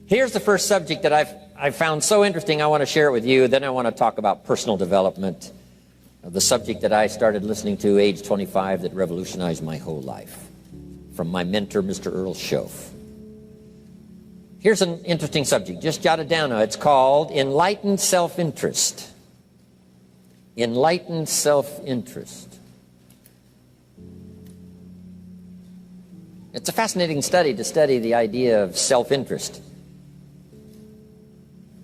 Here's the first subject that I've found so interesting. I want to share it with you. Then I want to talk about personal development, the subject that I started listening to age 25 that revolutionized my whole life, from my mentor, Mr. Earl Schoaf. Here's an interesting subject. Just jot it down now. It's called enlightened self-interest. Enlightened self-interest. It's a fascinating study to study the idea of self-interest.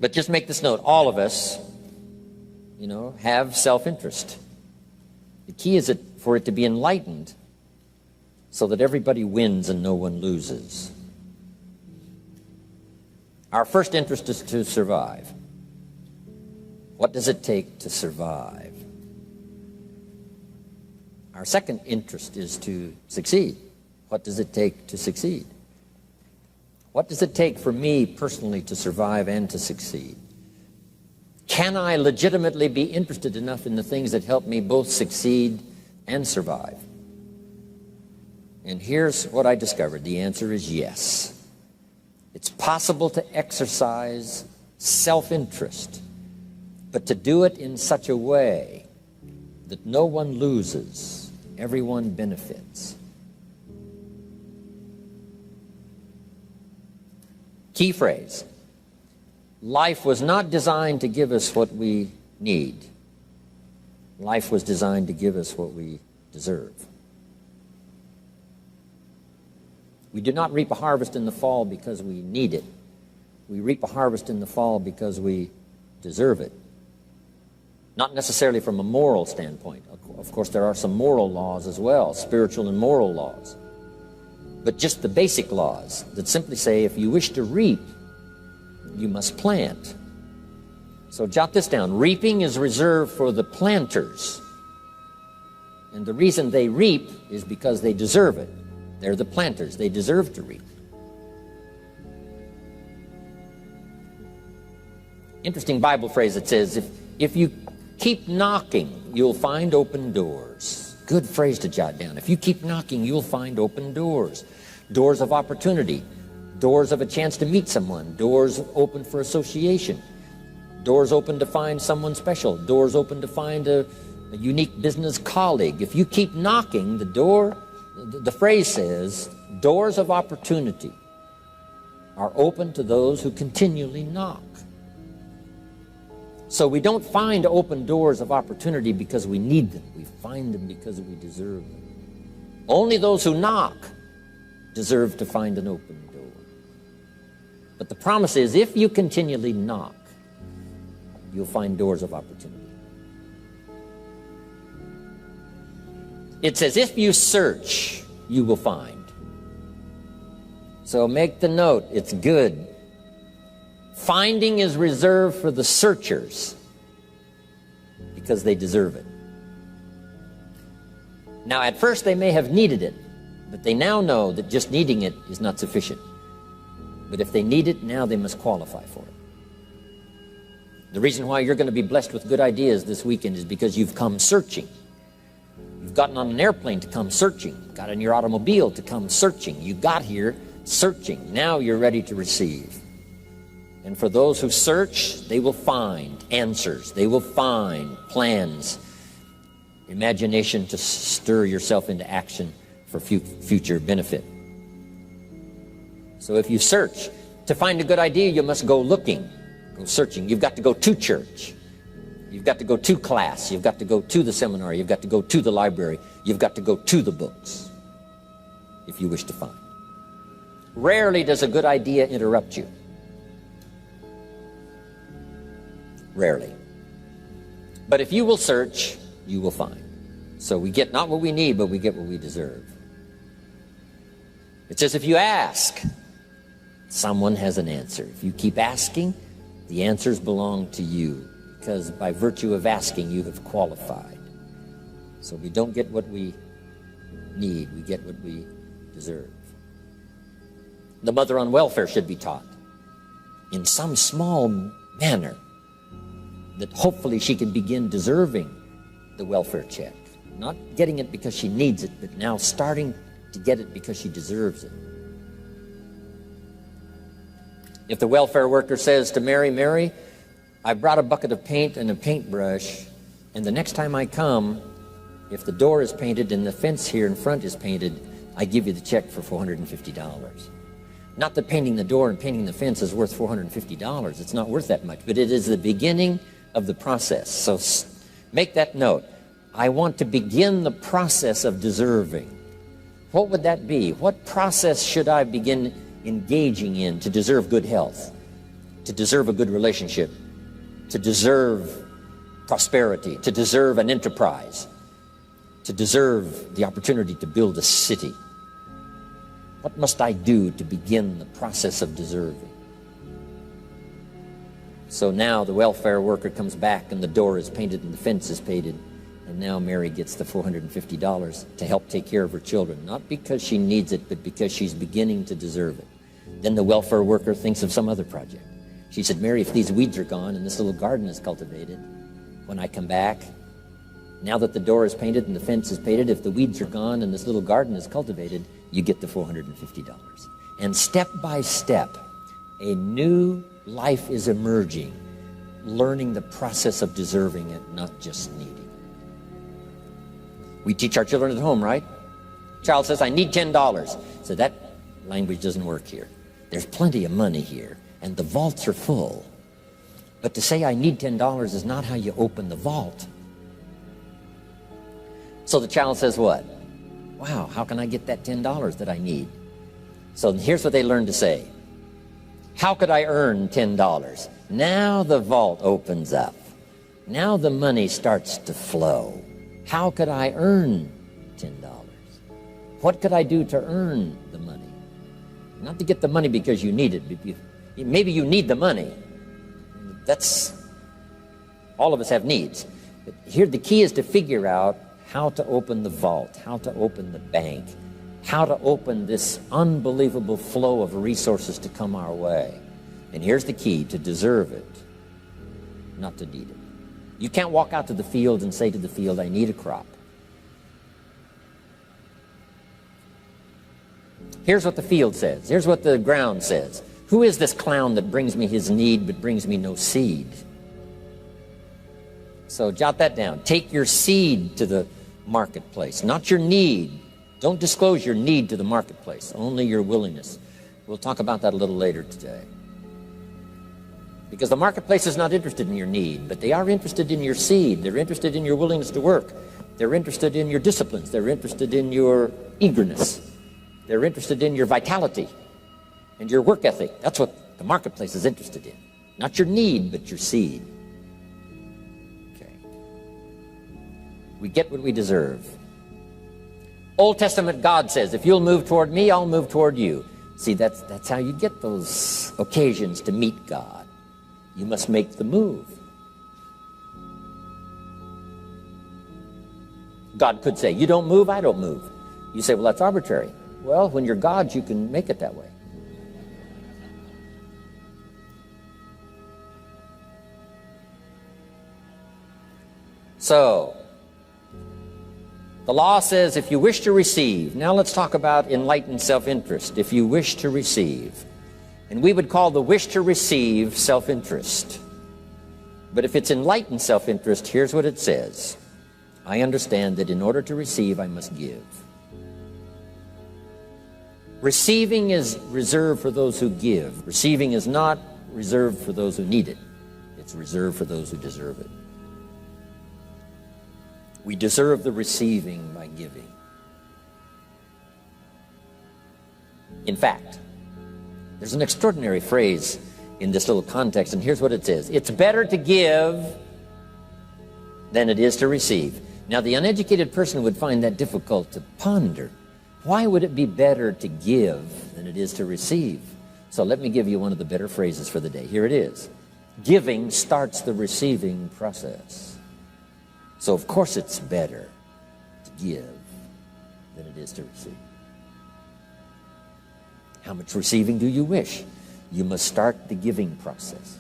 But just make this note, all of us, have self-interest. The key is for it to be enlightened so that everybody wins and no one loses. Our first interest is to survive. What does it take to survive? Our second interest is to succeed. What does it take to succeed? What does it take for me personally to survive and to succeed? Can I legitimately be interested enough in the things that help me both succeed and survive? And here's what I discovered. The answer is yes. It's possible to exercise self-interest, but to do it in such a way that no one loses, everyone benefits. Key phrase. Life was not designed to give us what we need. Life was designed to give us what we deserve. We do not reap a harvest in the fall because we need it. We reap a harvest in the fall because we deserve it. Not necessarily from a moral standpoint. Of course, there are some moral laws as well, spiritual and moral laws. But just the basic laws that simply say if you wish to reap, you must plant. So jot this down. Reaping is reserved for the planters. And the reason they reap is because they deserve it. They're the planters. They deserve to reap. Interesting Bible phrase that says, if you keep knocking, you'll find open doors. Good phrase to jot down. If you keep knocking, you'll find open doors. Doors of opportunity. Doors of a chance to meet someone. Doors open for association. Doors open to find someone special. Doors open to find a unique business colleague. If you keep knocking, the phrase says, doors of opportunity are open to those who continually knock. So we don't find open doors of opportunity because we need them. We find them because we deserve them. Only those who knock deserve to find an open door. But the promise is, if you continually knock, you'll find doors of opportunity. It says, if you search, you will find. So make the note, it's good. Finding is reserved for the searchers because they deserve it. Now, at first they may have needed it, but they now know that just needing it is not sufficient. But if they need it, now they must qualify for it. The reason why you're going to be blessed with good ideas this weekend is because you've come searching. You've gotten on an airplane to come searching. Got in your automobile to come searching. You got here searching. Now you're ready to receive. And for those who search, they will find answers. They will find plans, imagination to stir yourself into action for future benefit. So if you search, to find a good idea, you must go looking, go searching. You've got to go to church. You've got to go to class. You've got to go to the seminar. You've got to go to the library. You've got to go to the books if you wish to find. Rarely does a good idea interrupt you. Rarely. But if you will search, you will find. So we get not what we need, but we get what we deserve. It says if you ask, someone has an answer. If you keep asking, the answers belong to you, because by virtue of asking, you have qualified. So we don't get what we need, we get what we deserve. The mother on welfare should be taught in some small manner that hopefully she can begin deserving the welfare check. Not getting it because she needs it, but now starting to get it because she deserves it. If the welfare worker says to Mary, Mary, I brought a bucket of paint and a paintbrush, and the next time I come, if the door is painted and the fence here in front is painted, I give you the check for $450. Not that painting the door and painting the fence is worth $450. It's not worth that much, but it is the beginning of the process. So make that note. I want to begin the process of deserving. What would that be? What process should I begin engaging in to deserve good health, to deserve a good relationship, to deserve prosperity, to deserve an enterprise, to deserve the opportunity to build a city? What must I do to begin the process of deserving? So now the welfare worker comes back and the door is painted and the fence is painted, and now Mary gets the $450 to help take care of her children, not because she needs it, but because she's beginning to deserve it. Then the welfare worker thinks of some other project. She said, Mary, if these weeds are gone and this little garden is cultivated, when I come back, now that the door is painted and the fence is painted, if the weeds are gone and this little garden is cultivated, you get the $450. And step by step, a new life is emerging, learning the process of deserving it, not just needing. We teach our children at home, right? Child says, I need $10. So that language doesn't work here. There's plenty of money here, and the vaults are full. But to say I need $10 is not how you open the vault. So the child says what? Wow, how can I get that $10 that I need? So here's what they learn to say. How could I earn $10? Now the vault opens up. Now the money starts to flow. How could I earn $10? What could I do to earn the money? Not to get the money because you need it. Maybe you need the money. That's, all of us have needs. But here the key is to figure out how to open the vault, how to open the bank, how to open this unbelievable flow of resources to come our way. And here's the key: to deserve it, not to need it. You can't walk out to the field and say to the field, I need a crop. Here's what the field says. Here's what the ground says. Who is this clown that brings me his need but brings me no seed? So jot that down. Take your seed to the marketplace, not your need. Don't disclose your need to the marketplace, only your willingness. We'll talk about that a little later today. Because the marketplace is not interested in your need, but they are interested in your seed. They're interested in your willingness to work. They're interested in your disciplines. They're interested in your eagerness. They're interested in your vitality and your work ethic. That's what the marketplace is interested in. Not your need, but your seed. Okay. We get what we deserve. Old Testament God says, if you'll move toward me, I'll move toward you. See, that's how you get those occasions to meet God. You must make the move. God could say, you don't move, I don't move. You say, well, that's arbitrary. Well, when you're God, you can make it that way. So, the law says if you wish to receive, now let's talk about enlightened self-interest. If you wish to receive, and we would call the wish to receive self-interest. But if it's enlightened self-interest, here's what it says. I understand that in order to receive, I must give. Receiving is reserved for those who give. Receiving is not reserved for those who need it. It's reserved for those who deserve it. We deserve the receiving by giving. In fact, there's an extraordinary phrase in this little context, and here's what it says. It's better to give than it is to receive. Now, the uneducated person would find that difficult to ponder. Why would it be better to give than it is to receive? So let me give you one of the better phrases for the day. Here it is. Giving starts the receiving process. So, of course, it's better to give than it is to receive. How much receiving do you wish? You must start the giving process.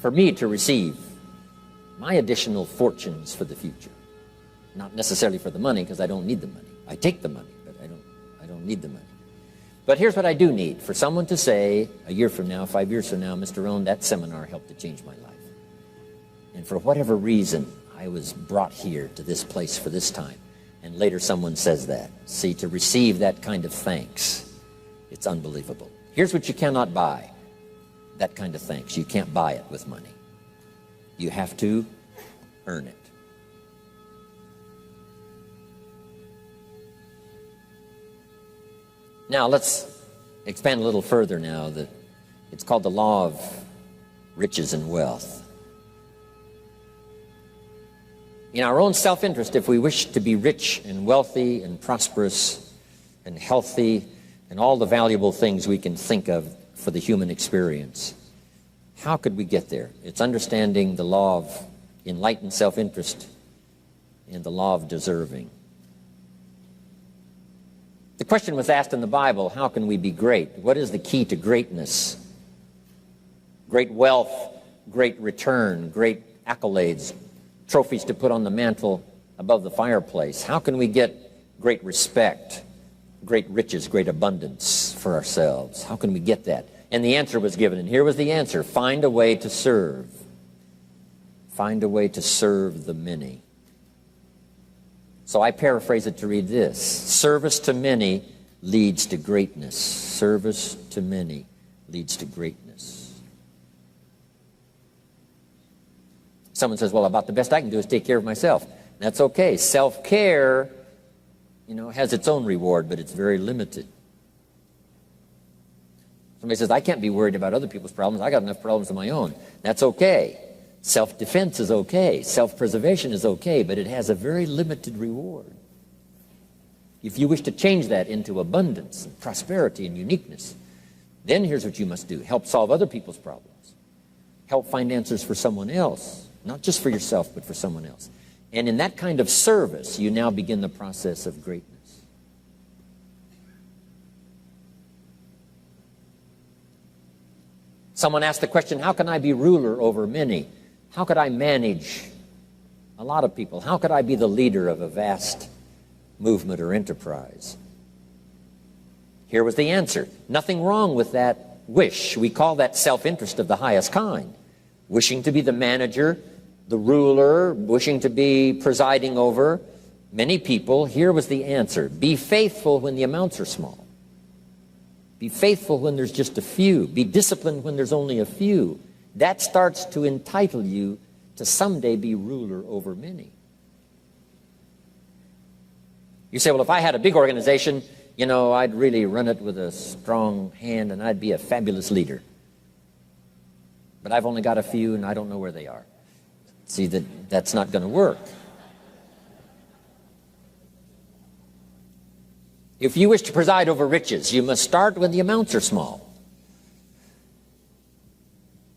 For me to receive my additional fortunes for the future, not necessarily for the money, because I don't need the money. I take the money, but I don't need the money. But here's what I do need. For someone to say, a year from now, 5 years from now, Mr. Rohn, that seminar helped to change my life. And for whatever reason, I was brought here to this place for this time. And later someone says that. See, to receive that kind of thanks, it's unbelievable. Here's what you cannot buy. That kind of thanks. You can't buy it with money. You have to earn it. Now, let's expand a little further now. It's called the law of riches and wealth. In our own self-interest, if we wish to be rich and wealthy and prosperous and healthy and all the valuable things we can think of for the human experience, how could we get there? It's understanding the law of enlightened self-interest and the law of deserving. The question was asked in the Bible, how can we be great? What is the key to greatness? Great wealth, great return, great accolades, trophies to put on the mantle above the fireplace. How can we get great respect, great riches, great abundance for ourselves? How can we get that? And the answer was given, and here was the answer. Find a way to serve. Find a way to serve the many. So I paraphrase it to read this. Service to many leads to greatness. Service to many leads to greatness. Someone says, well, about the best I can do is take care of myself. That's okay. Self-care, has its own reward, but it's very limited. Somebody says, I can't be worried about other people's problems. I got enough problems of my own. That's okay. Self-defense is okay. Self-preservation is okay, but it has a very limited reward. If you wish to change that into abundance and prosperity and uniqueness, then here's what you must do. Help solve other people's problems. Help find answers for someone else. Not just for yourself, but for someone else. And in that kind of service, you now begin the process of greatness. Someone asked the question, how can I be ruler over many? How could I manage a lot of people? How could I be the leader of a vast movement or enterprise? Here was the answer. Nothing wrong with that wish. We call that self-interest of the highest kind. Wishing to be the manager, the ruler, wishing to be presiding over many people. Here was the answer. Be faithful when the amounts are small. Be faithful when there's just a few. Be disciplined when there's only a few. That starts to entitle you to someday be ruler over many. You say, well, if I had a big organization, I'd really run it with a strong hand and I'd be a fabulous leader. But I've only got a few and I don't know where they are. See, that's not going to work. If you wish to preside over riches, you must start when the amounts are small.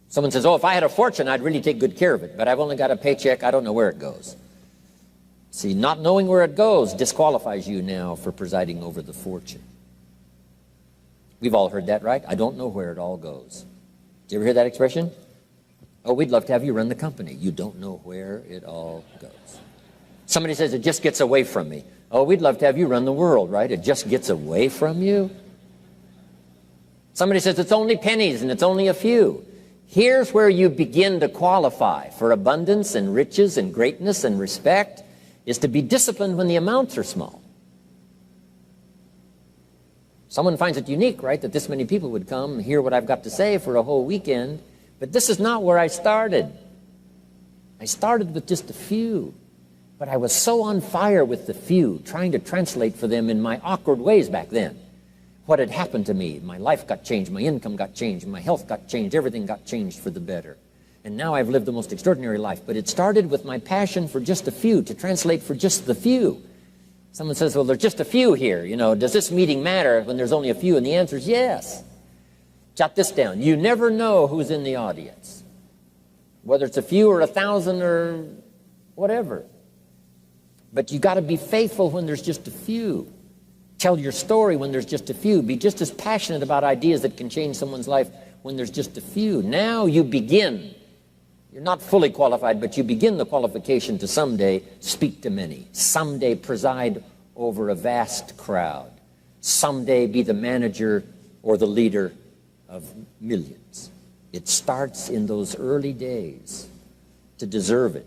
Someone says, oh, if I had a fortune, I'd really take good care of it, but I've only got a paycheck, I don't know where it goes. See, not knowing where it goes disqualifies you now for presiding over the fortune. We've all heard that, right? I don't know where it all goes. Did you ever hear that expression? Oh, we'd love to have you run the company. You don't know where it all goes. Somebody says, it just gets away from me. Oh, we'd love to have you run the world, right? It just gets away from you. Somebody says, it's only pennies and it's only a few. Here's where you begin to qualify for abundance and riches and greatness and respect, is to be disciplined when the amounts are small. Someone finds it unique, right, that this many people would come and hear what I've got to say for a whole weekend. But this is not where I started. I started with just a few. But I was so on fire with the few, trying to translate for them in my awkward ways back then what had happened to me. My life got changed, my income got changed, my health got changed, everything got changed for the better. And now I've lived the most extraordinary life. But it started with my passion for just a few, to translate for just the few. Someone says, well, there's just a few here. Does this meeting matter when there's only a few? And the answer is yes. Jot this down. You never know who's in the audience, whether it's a few or 1,000 or whatever. But you got to be faithful when there's just a few. Tell your story when there's just a few. Be just as passionate about ideas that can change someone's life when there's just a few. Now you begin. You're not fully qualified, but you begin the qualification to someday speak to many, someday preside over a vast crowd, someday be the manager or the leader of millions. It starts in those early days to deserve it.